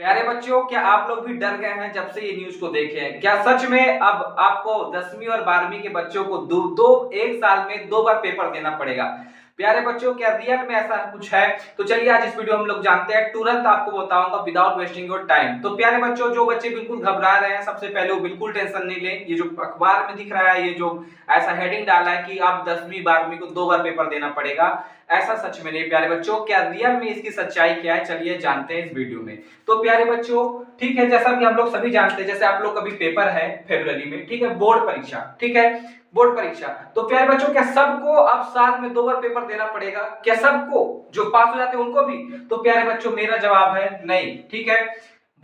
प्यारे बच्चों, क्या आप लोग भी डर गए हैं जब से ये न्यूज को देखे हैं? क्या सच में अब आपको 10वीं और 12वीं के बच्चों को एक साल में 2 बार पेपर देना पड़ेगा? प्यारे बच्चों, क्या रियल में ऐसा कुछ है? तो चलिए आज इस वीडियो में हम लोग जानते हैं, तुरंत आपको बताऊंगा विदाउट वेस्टिंग योर टाइम। तो प्यारे बच्चों, जो बच्चे बिल्कुल घबरा रहे हैं, सबसे पहले वो बिल्कुल टेंशन नहीं लें। ये जो अखबार में दिख रहा है, ये जो ऐसा हेडिंग डाला है कि आप 10वीं 12वीं को 2 बार पेपर देना पड़ेगा, ऐसा सच में नहीं। प्यारे बच्चों, क्या रियल में इसकी सच्चाई क्या है, चलिए जानते हैं इस वीडियो में। तो प्यारे बच्चों, ठीक है, जैसा कि हम लोग सभी जानते हैं, जैसे आप लोग कभी पेपर है फरवरी में, ठीक है, बोर्ड परीक्षा, ठीक है, बोर्ड परीक्षा। तो प्यारे बच्चों, क्या सबको अब साल में 2 बार पेपर देना पड़ेगा? क्या सबको जो पास हो जाते हैं उनको भी? तो प्यारे बच्चों, मेरा जवाब है नहीं। ठीक है,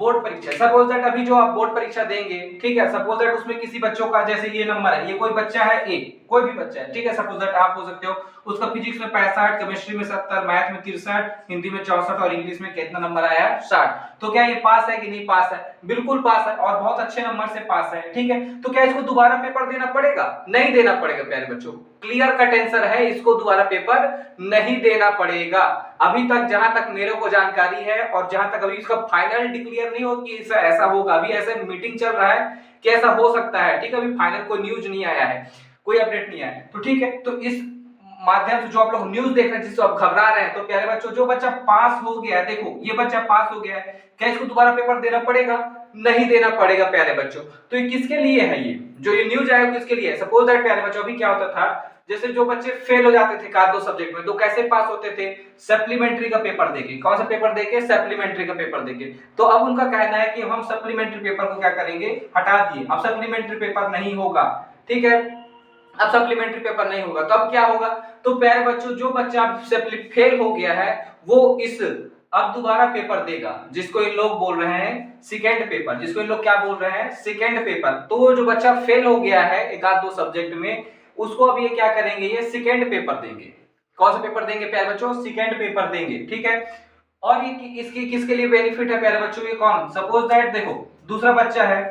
बोर्ड परीक्षा, सपोज दैट अभी जो आप बोर्ड परीक्षा देंगे, ठीक है, सपोज दैट उसमें किसी बच्चों का जैसे ये नंबर है, ये कोई बच्चा है ए, कोई भी बच्चा है, ठीक है, सपोज दैट आप हो सकते हो, उसका फिजिक्स में 65, केमिस्ट्री में 70, मैथ में 63, हिंदी में 64 और इंग्लिश में कितना नंबर आया है? 60। तो क्या ये पास है कि नहीं पास है? बिल्कुल पास है और बहुत अच्छे नंबर से पास है। ठीक है, तो क्या इसको दोबारा पेपर देना पड़ेगा? नहीं देना पड़ेगा प्यारे बच्चों, क्लियर कट आंसर है, इसको दोबारा पेपर नहीं देना पड़ेगा। अभी तक जहां तक मेरे को जानकारी है और जहां तक अभी इसका फाइनल डिक्लेयर नहीं हो कि ऐसा होगा, अभी ऐसे मीटिंग चल रहा है कि ऐसा हो सकता है। ठीक है, अभी फाइनल कोई न्यूज नहीं आया है, कोई अपडेट नहीं आया है। तो ठीक है, तो इस माध्यम से जो आप लोग न्यूज देख रहे हैं, जिससे आप घबरा रहे हैं, तो प्यारे बच्चों, जो बच्चा पास हो गया है, देखो ये बच्चा पास हो गया है, क्या इसको दोबारा पेपर देना पड़ेगा? नहीं देना पड़ेगा प्यारे बच्चों। तो ये किसके लिए है? ये जो ये न्यूज आया किसके लिए है? सपोज दैट प्यारे बच्चों, अभी क्या होता था, जैसे जो बच्चे फेल हो जाते थे दो सब्जेक्ट में, तो कैसे पास होते थे? सप्लीमेंट्री का पेपर देके। कौन सा पेपर देके? सप्लीमेंट्री का पेपर देके। तो अब उनका कहना है कि हम सप्लीमेंट्री पेपर को क्या करेंगे? हटा दिए, अब सप्लीमेंट्री पेपर नहीं होगा। ठीक है, अब सप्लीमेंट्री पेपर नहीं होगा, तो अब क्या होगा? तो प्यारे बच्चों, जो बच्चा फेल हो गया है वो इस अब दोबारा पेपर देगा, जिसको इन लोग बोल रहे हैं सेकेंड पेपर, जिसको इन लोग क्या बोल रहे हैं? Second paper. तो जो बच्चा फेल हो गया है एक आध दो सब्जेक्ट में, उसको अब ये क्या करेंगे? ये सेकेंड पेपर देंगे। कौन सा पेपर देंगे प्यारे बच्चों? सेकेंड पेपर देंगे। ठीक है, और ये इसकी किसके लिए बेनिफिट है प्यारे बच्चों? ये कौन? सपोज दैट देखो, दूसरा बच्चा है,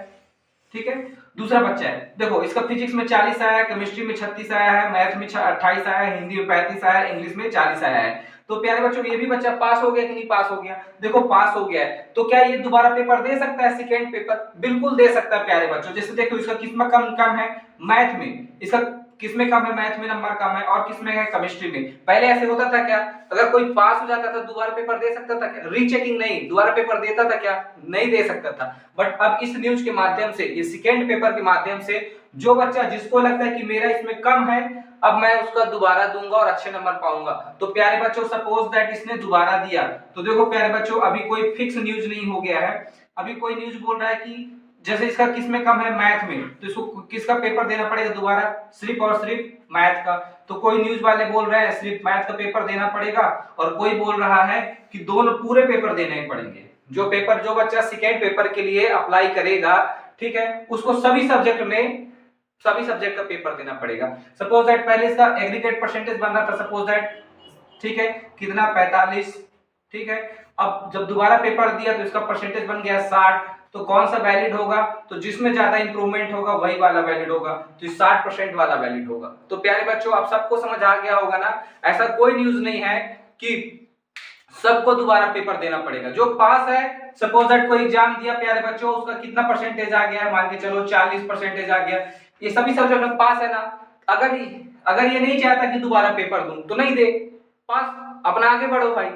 ठीक है, दूसरा बच्चा है, देखो इसका फिजिक्स में 40 आया है, केमिस्ट्री में 36 आया है, मैथ में 28 आया है, हिंदी में 35 आया है, इंग्लिश में 40 आया है। तो प्यारे बच्चों, ये भी बच्चा पास हो गया कि नहीं पास हो गया? देखो पास हो गया है। तो क्या ये दोबारा पेपर दे सकता है सेकेंड पेपर? बिल्कुल दे सकता है प्यारे बच्चों। जैसे देखो, इसका किसमें कम है? मैथ में। इसका किसमें कम है? मैथ में नंबर कम है। और किसमें है? केमिस्ट्री में। पहले ऐसे होता था क्या? अगर कोई पास हो जाता था दोबारा पेपर दे सकता था क्या? रीचेकिंग नहीं, दोबारा पेपर देता था क्या? नहीं दे सकता था। बट अब इस न्यूज के माध्यम से, ये सेकेंड पेपर के माध्यम से, जो बच्चा जिसको लगता है कि मेरा इसमें कम है, अब मैं उसका दोबारा दूंगा और अच्छे नंबर पाऊंगा। तो प्यारे बच्चों, सपोज दैट इसने दोबारा दिया, तो देखो प्यारे बच्चों, अभी कोई फिक्स न्यूज नहीं हो गया है। अभी कोई न्यूज बोल रहा है कि जैसे इसका किसमें कम है? मैथ में, तो इसको किसका पेपर देना पड़ेगा दोबारा? सिर्फ और सिर्फ मैथ का। तो कोई न्यूज वाले बोल रहे हैं सिर्फ मैथ का पेपर देना पड़ेगा, और कोई बोल रहा है कि दोनों पूरे पेपर देने पड़ेंगे। जो बच्चा सेकेंड पेपर के लिए अप्लाई करेगा, ठीक है, उसको सभी सब्जेक्ट का पेपर देना पड़ेगा। सपोज दैट पहले इसका एग्रीगेट परसेंटेज बन रहा था, सपोज दैट, ठीक है, कितना? 45। ठीक है, अब जब दोबारा पेपर दिया तो इसका परसेंटेज बन गया 60। तो कौन सा वैलिड होगा? तो जिसमें ज्यादा इंप्रूवमेंट होगा वही वाला वैलिड होगा, तो 60% वाला वैलिड होगा। तो प्यारे बच्चों, आप सबको समझ आ गया होगा ना? ऐसा कोई न्यूज नहीं है कि सबको दोबारा पेपर देना पड़ेगा। जो पास है, सपोज दैट कोई एग्जाम दिया प्यारे बच्चों, उसका कितना परसेंटेज आ गया है? मान के चलो 40% आ गया, ये सभी सब्जेक्ट में पास है ना? अगर ये नहीं चाहता कि दोबारा पेपर दूं, तो नहीं दे, पास, अपना आगे बढ़ो भाई,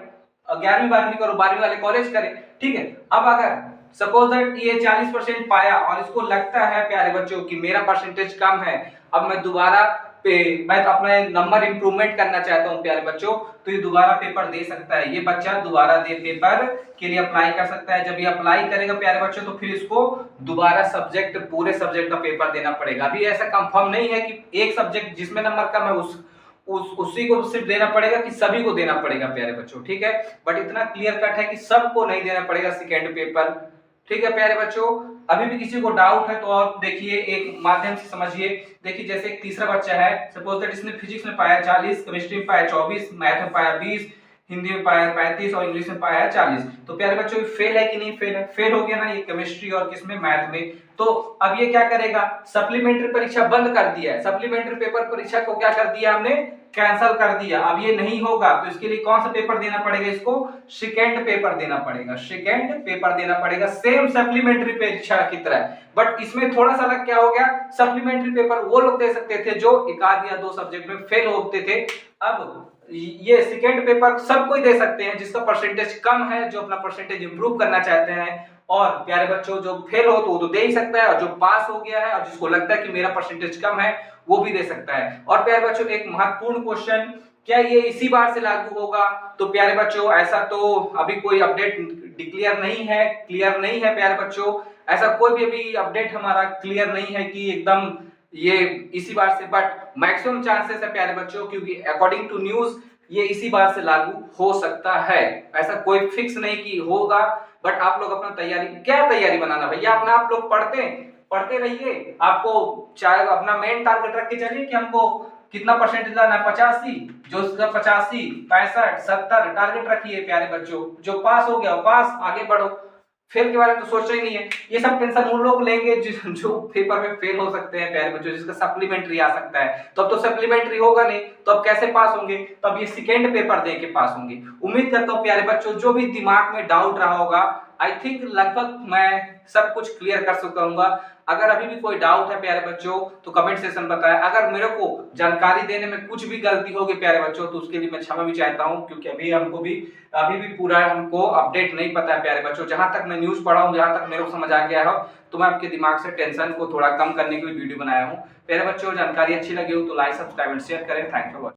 11वीं 12वीं करो, 12वीं वाले कॉलेज करें। ठीक है, अब अगर सपोज दैट ये 40% पाया और इसको लगता है प्यारे बच्चों कि मेरा परसेंटेज कम है, अब मैं दोबारा मैं अपना नंबर इंप्रूवमेंट करना चाहता हूं प्यारे बच्चों, तो ये दोबारा पेपर दे सकता है। ये बच्चा दोबारा दे पेपर के लिए अप्लाई कर सकता है। जब ये अप्लाई करेगा प्यारे बच्चों, तो फिर इसको दोबारा पूरे सब्जेक्ट का पेपर देना पड़ेगा। अभी ऐसा कंफर्म नहीं है कि एक सब्जेक्ट जिसमें नंबर कम है उसी को सिर्फ देना पड़ेगा कि सभी को देना पड़ेगा प्यारे बच्चों। ठीक है, बट इतना क्लियर कट है कि सबको नहीं देना पड़ेगा सेकेंड पेपर। ठीक है प्यारे बच्चों, अभी भी किसी को डाउट है तो आप देखिए, एक माध्यम से समझिए। देखिए, जैसे एक तीसरा बच्चा है, सपोज दैट इसने फिजिक्स में पाया 40, केमिस्ट्री में पाया 24, मैथ में पाया 20, हिंदी में पाया 35 और इंग्लिश में पाया 40। तो प्यारे बच्चों, फेल है कि नहीं फेल है? फेल हो गया ना ये केमिस्ट्री और किसमें? मैथ में। तो अब ये क्या करेगा? सप्लीमेंट्री परीक्षा बंद कर दिया है। सप्लीमेंट्री पेपर परीक्षा को क्या कर दिया हमने? कैंसिल कर दिया, अब ये नहीं होगा, तो इसके लिए कौन सा पेपर देना पड़ेगा, इसको सेकेंड पेपर देना पड़ेगा, सेकेंड पेपर देना पड़ेगा, सेम सप्लीमेंट्री परीक्षा की तरह। बट इसमें थोड़ा सा अलग क्या हो गया, सप्लीमेंट्री पेपर वो लोग दे सकते थे जो एक आध या दो सब्जेक्ट में फेल होते थे। अब ये सेकेंड पेपर सब कोई दे सकते हैं जिसका परसेंटेज कम है, जो अपना परसेंटेज इंप्रूव करना चाहते हैं। और प्यारे बच्चों, जो फेल हो तो वो तो दे ही सकता है, और जो पास हो गया है और जिसको लगता है कि मेरा परसेंटेज कम है वो भी दे सकता है। और प्यारे बच्चों, एक महत्वपूर्ण क्वेश्चन, क्या ये इसी बार से लागू होगा? तो प्यारे बच्चों, ऐसा तो अभी कोई अपडेट डिक्लेयर नहीं है, क्लियर नहीं है प्यारे बच्चों, ऐसा कोई भी अभी अपडेट हमारा क्लियर नहीं है कि एकदम ये इसी बार से, बट मैक्सिमम चांसेस है प्यारे बच्चों, क्योंकि अकॉर्डिंग टू न्यूज ये इसी बार से लागू हो सकता है। ऐसा कोई फिक्स नहीं कि होगा, बट आप लोग अपना तैयारी, क्या तैयारी बनाना भैया अपना, आप लोग पढ़ते रहिए। आपको चाहे अपना मेन टारगेट रख के चलिए कि हमको कितना परसेंटेज लाना है, 85, जो उसका 85, 65, 70 टारगेट रखिए प्यारे बच्चों। जो पास हो गया वो पास, आगे बढ़ो, फेल के बारे में तो सोचना ही नहीं है। ये सब टेंशन उन लोग लेंगे जो पेपर में फेल हो सकते हैं प्यारे बच्चों, जिसका सप्लीमेंट्री आ सकता है। तो अब तो सप्लीमेंट्री होगा नहीं, तो अब कैसे पास होंगे? तो अब ये सेकेंड पेपर दे के पास होंगे। उम्मीद करता हूँ प्यारे बच्चों, जो भी दिमाग में डाउट रहा होगा, आई थिंक लगभग मैं सब कुछ क्लियर कर सकता हूँ। अगर अभी भी कोई डाउट है प्यारे बच्चों तो कमेंट सेक्शन में बताएं। अगर मेरे को जानकारी देने में कुछ भी गलती होगी प्यारे बच्चों तो उसके लिए मैं क्षमा भी चाहता हूं, क्योंकि अभी भी पूरा हमको अपडेट नहीं पता है प्यारे बच्चों। जहां तक मैं न्यूज पढ़ा हूं, जहां तक मेरे को समझ आ गया है, तो मैं आपके दिमाग से टेंशन को थोड़ा कम करने के लिए वीडियो बनाया हूं प्यारे बच्चों। जानकारी अच्छी लगी हो तो लाइक, सब्सक्राइब एंड शेयर करें। Thanks for watching.